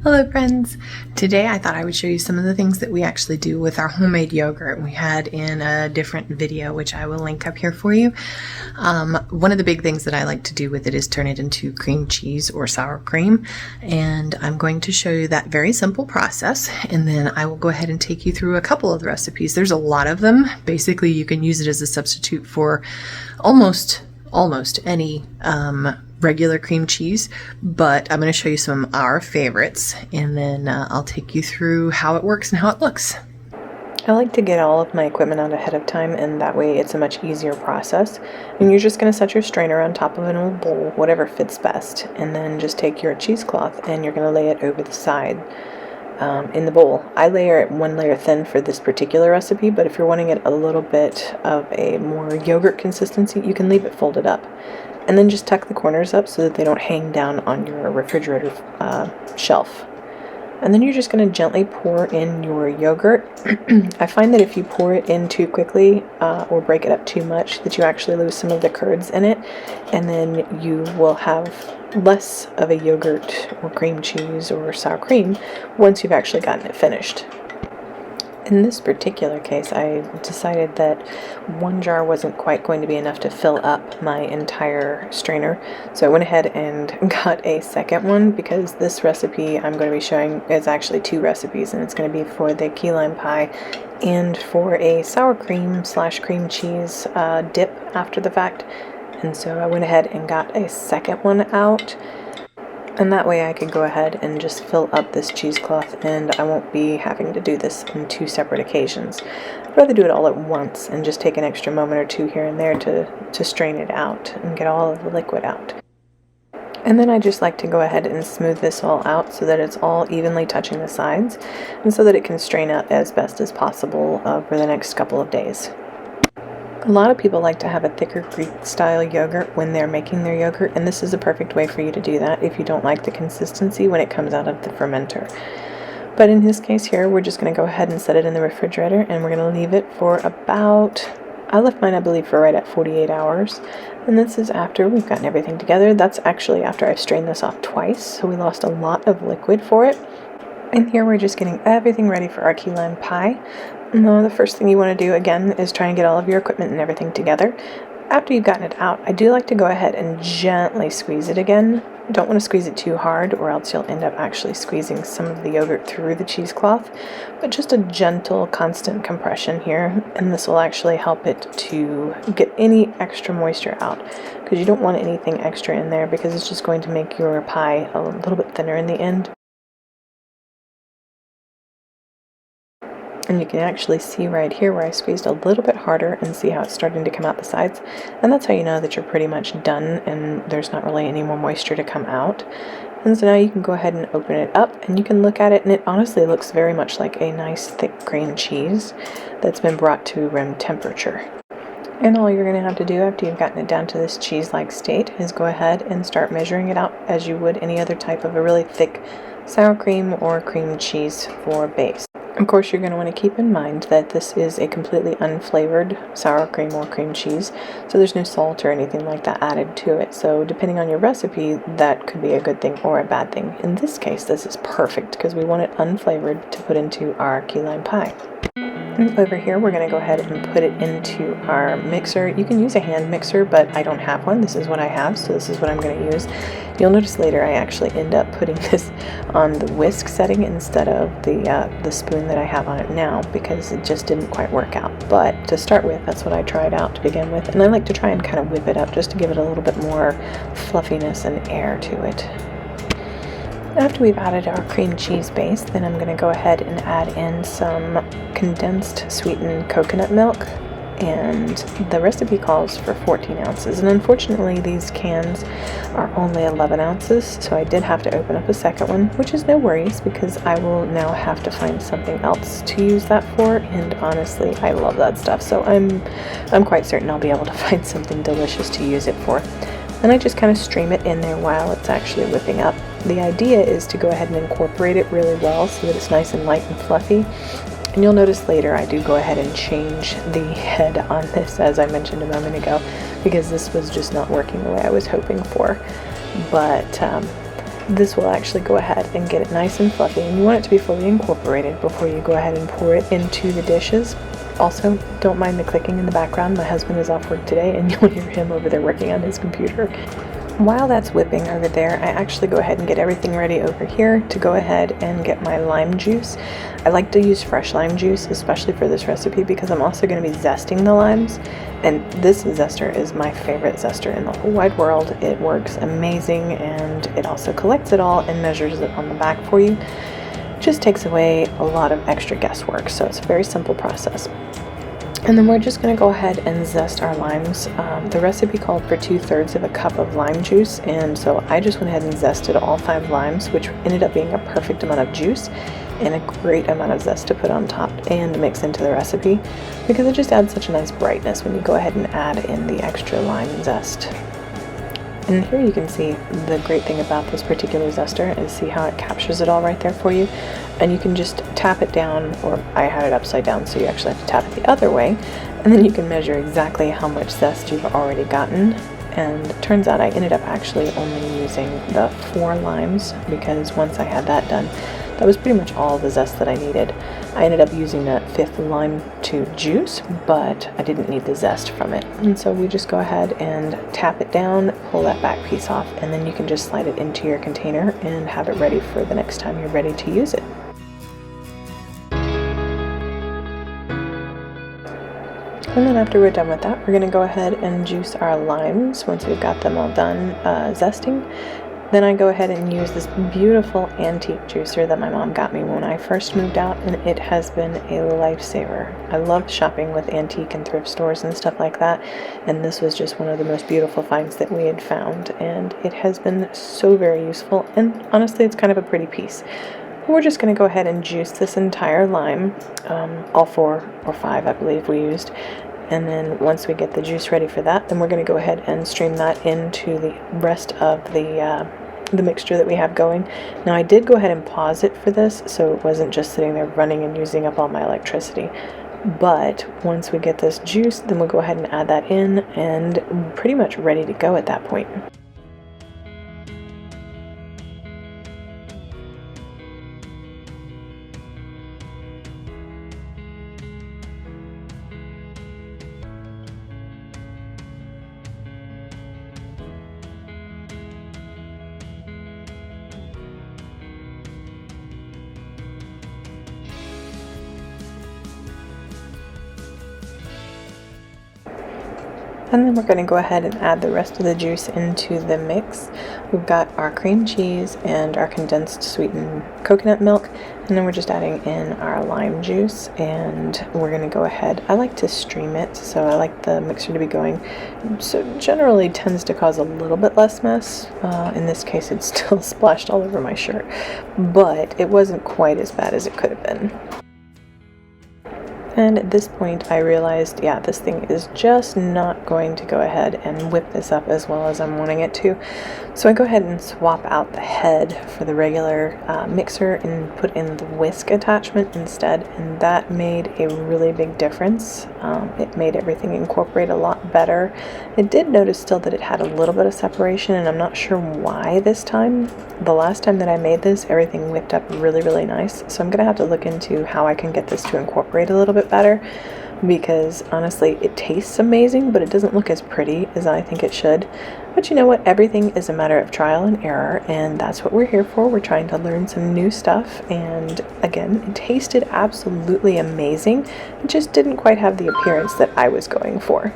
Hello friends! Today I thought I would show you some of the things that we actually do with our homemade yogurt we had in a different video, which I will link up here for you. One of the big things that I like to do with it is turn it into cream cheese or sour cream, and I'm going to show you that very simple process, and then I will go ahead and take you through a couple of the recipes. There's a lot of them. Basically you can use it as a substitute for almost any regular cream cheese, but I'm going to show you some of our favorites, and then I'll take you through how it works and how it looks. I like to get all of my equipment out ahead of time, and that way it's a much easier process. And you're just going to set your strainer on top of an old bowl, whatever fits best, and then just take your cheesecloth and you're going to lay it over the side in the bowl. I layer it one layer thin for this particular recipe, but if you're wanting it a little bit of a more yogurt consistency, you can leave it folded up. And then just tuck the corners up so that they don't hang down on your refrigerator shelf. And then you're just going to gently pour in your yogurt. I find that if you pour it in too quickly or break it up too much, that you actually lose some of the curds in it, and then you will have less of a yogurt or cream cheese or sour cream once you've actually gotten it finished. In this particular case, I decided that one jar wasn't quite going to be enough to fill up my entire strainer, so I went ahead and got a second one, because this recipe I'm going to be showing is actually two recipes, and it's going to be for the key lime pie and for a sour cream / cream cheese dip after the fact. And so I went ahead and got a second one out, and that way I could go ahead and just fill up this cheesecloth, and I won't be having to do this on two separate occasions. I'd rather do it all at once and just take an extra moment or two here and there to strain it out and get all of the liquid out. And then I just like to go ahead and smooth this all out so that it's all evenly touching the sides, and so that it can strain out as best as possible for the next couple of days. A lot of people like to have a thicker Greek-style yogurt when they're making their yogurt, and this is a perfect way for you to do that if you don't like the consistency when it comes out of the fermenter. But in this case here, we're just going to go ahead and set it in the refrigerator, and we're going to leave it for about, I left mine I believe for right at 48 hours. And this is after we've gotten everything together. That's actually after I've strained this off twice, so we lost a lot of liquid for it. And here we're just getting everything ready for our key lime pie. Now, the first thing you want to do again is try and get all of your equipment and everything together. After you've gotten it out, I do like to go ahead and gently squeeze it again. You don't want to squeeze it too hard, or else you'll end up actually squeezing some of the yogurt through the cheesecloth. But just a gentle, constant compression here, and this will actually help it to get any extra moisture out, because you don't want anything extra in there, because it's just going to make your pie a little bit thinner in the end. And you can actually see right here where I squeezed a little bit harder and see how it's starting to come out the sides. And that's how you know that you're pretty much done and there's not really any more moisture to come out. And so now you can go ahead and open it up, and you can look at it, and it honestly looks very much like a nice thick cream cheese that's been brought to room temperature. And all you're going to have to do after you've gotten it down to this cheese-like state is go ahead and start measuring it out as you would any other type of a really thick sour cream or cream cheese for base. Of course, you're going to want to keep in mind that this is a completely unflavored sour cream or cream cheese, so there's no salt or anything like that added to it. So depending on your recipe, that could be a good thing or a bad thing. In this case, this is perfect because we want it unflavored to put into our key lime pie. Over here, we're going to go ahead and put it into our mixer. You can use a hand mixer, but I don't have one. This is what I have, so this is what I'm going to use. You'll notice later I actually end up putting this on the whisk setting instead of the spoon that I have on it now, because it just didn't quite work out. But to start with, that's what I tried out to begin with, and I like to try and kind of whip it up just to give it a little bit more fluffiness and air to it. After we've added our cream cheese base, then I'm going to go ahead and add in some condensed sweetened coconut milk, and the recipe calls for 14 ounces, and unfortunately these cans are only 11 ounces, so I did have to open up a second one, which is no worries because I will now have to find something else to use that for, and honestly I love that stuff, so I'm quite certain I'll be able to find something delicious to use it for. And I just kind of stream it in there while it's actually whipping up. The idea is to go ahead and incorporate it really well so that it's nice and light and fluffy. And you'll notice later I do go ahead and change the head on this, as I mentioned a moment ago, because this was just not working the way I was hoping for. But this will actually go ahead and get it nice and fluffy, and you want it to be fully incorporated before you go ahead and pour it into the dishes. Also, don't mind the clicking in the background. My husband is off work today and you'll hear him over there working on his computer. While that's whipping over there, I actually go ahead and get everything ready over here to go ahead and get my lime juice. I like to use fresh lime juice, especially for this recipe, because I'm also going to be zesting the limes. And this zester is my favorite zester in the whole wide world. It works amazing, and it also collects it all and measures it on the back for you. Just takes away a lot of extra guesswork, so it's a very simple process. And then we're just going to go ahead and zest our limes. The recipe called for 2/3 of a cup of lime juice, and so I just went ahead and zested all 5 limes, which ended up being a perfect amount of juice and a great amount of zest to put on top and mix into the recipe, because it just adds such a nice brightness when you go ahead and add in the extra lime zest. And here you can see the great thing about this particular zester is see how it captures it all right there for you. And you can just tap it down, or I had it upside down so you actually have to tap it the other way, and then you can measure exactly how much zest you've already gotten. And it turns out I ended up actually only using the 4 limes, because once I had that done, that was pretty much all the zest that I needed. I ended up using that 5th lime to juice, but I didn't need the zest from it. And so we just go ahead and tap it down, pull that back piece off, and then you can just slide it into your container and have it ready for the next time you're ready to use it. And then after we're done with that, we're going to go ahead and juice our limes once we've got them all done zesting. Then I go ahead and use this beautiful antique juicer that my mom got me when I first moved out, and it has been a lifesaver. I love shopping with antique and thrift stores and stuff like that, and this was just one of the most beautiful finds that we had found, and it has been so very useful, and honestly it's kind of a pretty piece. We're just going to go ahead and juice this entire lime, all 4 or 5 I believe we used. And then once we get the juice ready for that, then we're going to go ahead and stream that into the rest of the mixture that we have going. Now I did go ahead and pause it for this, so it wasn't just sitting there running and using up all my electricity. But once we get this juice, then we'll go ahead and add that in, and pretty much ready to go at that point. And then we're going to go ahead and add the rest of the juice into the mix. We've got our cream cheese and our condensed sweetened coconut milk, and then we're just adding in our lime juice, and we're going to go ahead. I like to stream it, so I like the mixture to be going. So generally tends to cause a little bit less mess. In this case it's still splashed all over my shirt, but it wasn't quite as bad as it could have been. And at this point I realized, yeah, this thing is just not going to go ahead and whip this up as well as I'm wanting it to. So I go ahead and swap out the head for the regular mixer and put in the whisk attachment instead, and that made a really big difference. It made everything incorporate a lot better. I did notice still that it had a little bit of separation, and I'm not sure why this time. The last time that I made this, everything whipped up really, really nice. So I'm going to have to look into how I can get this to incorporate a little bit better, because honestly it tastes amazing, but it doesn't look as pretty as I think it should. But you know what, everything is a matter of trial and error, and that's what we're here for. We're trying to learn some new stuff, and again, it tasted absolutely amazing. It just didn't quite have the appearance that I was going for.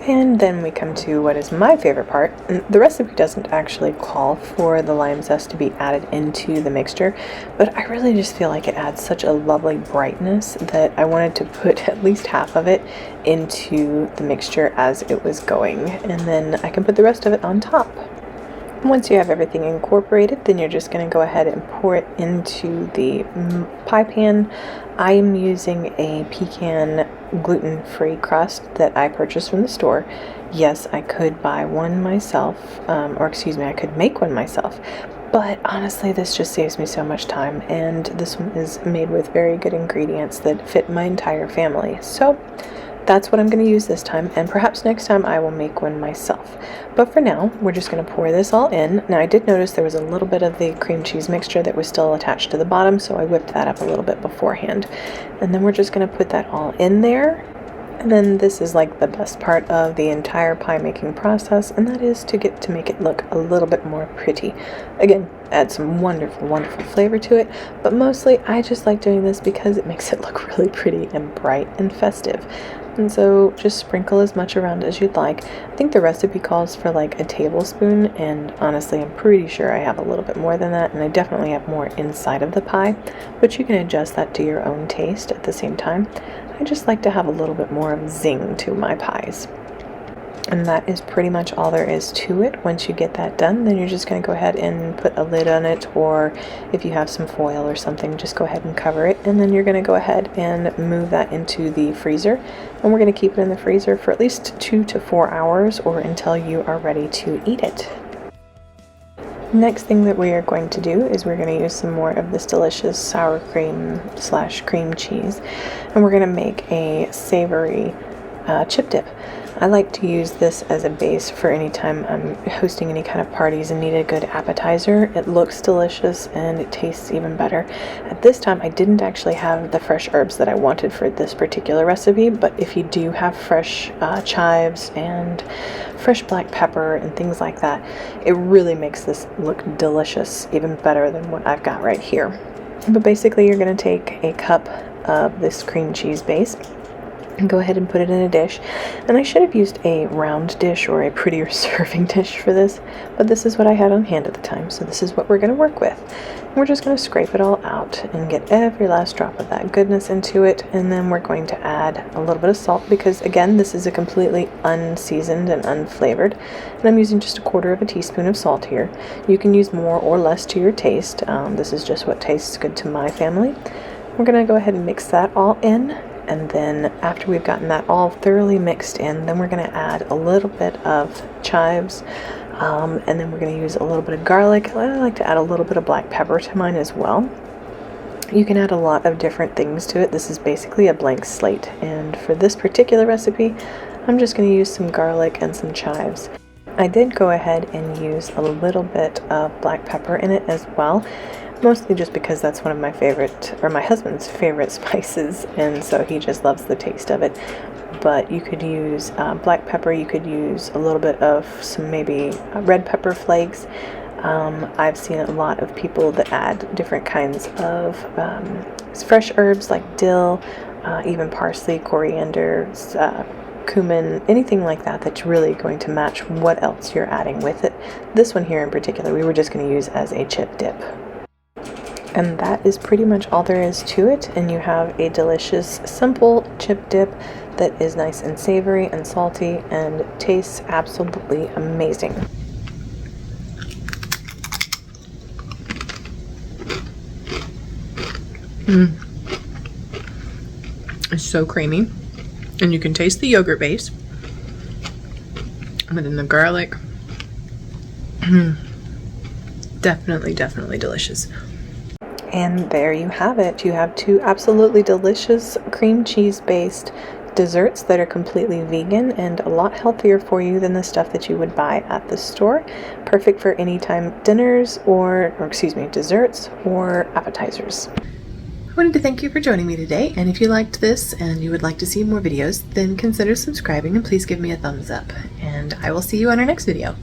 And then we come to what is my favorite part. The recipe doesn't actually call for the lime zest to be added into the mixture, but I really just feel like it adds such a lovely brightness that I wanted to put at least half of it into the mixture as it was going, and then I can put the rest of it on top. Once you have everything incorporated, then you're just going to go ahead and pour it into the pie pan. I'm using a pecan gluten-free crust that I purchased from the store. Yes, I could buy one myself, I could make one myself. But honestly, this just saves me so much time, and this one is made with very good ingredients that fit my entire family. So that's what I'm going to use this time, and perhaps next time I will make one myself. But for now, we're just going to pour this all in. Now I did notice there was a little bit of the cream cheese mixture that was still attached to the bottom, so I whipped that up a little bit beforehand. And then we're just going to put that all in there. And then this is like the best part of the entire pie making process, and that is to get to make it look a little bit more pretty. Again, add some wonderful, wonderful flavor to it, but mostly I just like doing this because it makes it look really pretty and bright and festive. And so just sprinkle as much around as you'd like. I think the recipe calls for like a tablespoon, and honestly I'm pretty sure I have a little bit more than that, and I definitely have more inside of the pie, but you can adjust that to your own taste at the same time. I just like to have a little bit more of zing to my pies. And that is pretty much all there is to it. Once you get that done, then you're just going to go ahead and put a lid on it, or if you have some foil or something, just go ahead and cover it. And then you're going to go ahead and move that into the freezer. And we're going to keep it in the freezer for at least 2 to 4 hours, or until you are ready to eat it. Next thing that we are going to do is we're going to use some more of this delicious sour cream / cream cheese, and we're going to make a savory chip dip. I like to use this as a base for any time I'm hosting any kind of parties and need a good appetizer. It looks delicious and it tastes even better. At this time I didn't actually have the fresh herbs that I wanted for this particular recipe, but if you do have fresh chives and fresh black pepper and things like that, it really makes this look delicious, even better than what I've got right here. But basically you're going to take a cup of this cream cheese base and go ahead and put it in a dish. And I should have used a round dish or a prettier serving dish for this, but this is what I had on hand at the time, so this is what we're going to work with. And we're just going to scrape it all out and get every last drop of that goodness into it, and then we're going to add a little bit of salt, because again this is a completely unseasoned and unflavored, and I'm using just 1/4 teaspoon of salt here. You can use more or less to your taste. This is just what tastes good to my family. We're going to go ahead and mix that all in. And then after we've gotten that all thoroughly mixed in, then we're going to add a little bit of chives, and then we're going to use a little bit of garlic. I like to add a little bit of black pepper to mine as well. You can add a lot of different things to it. This is basically a blank slate, and for this particular recipe I'm just going to use some garlic and some chives. I did go ahead and use a little bit of black pepper in it as well, mostly just because that's one of my favorite, or my husband's favorite spices, and so he just loves the taste of it. But you could use black pepper, you could use a little bit of some maybe red pepper flakes. I've seen a lot of people that add different kinds of fresh herbs like dill, even parsley, coriander, cumin, anything like that that's really going to match what else you're adding with it. This one here in particular we were just going to use as a chip dip. And that is pretty much all there is to it, and you have a delicious, simple chip dip that is nice and savory and salty and tastes absolutely amazing. It's so creamy, and you can taste the yogurt base, but then the garlic, definitely delicious. And there you have it. You have 2 absolutely delicious cream cheese based desserts that are completely vegan and a lot healthier for you than the stuff that you would buy at the store. Perfect for anytime dinners or desserts or appetizers. I wanted to thank you for joining me today, and if you liked this and you would like to see more videos, then consider subscribing and please give me a thumbs up. And I will see you on our next video.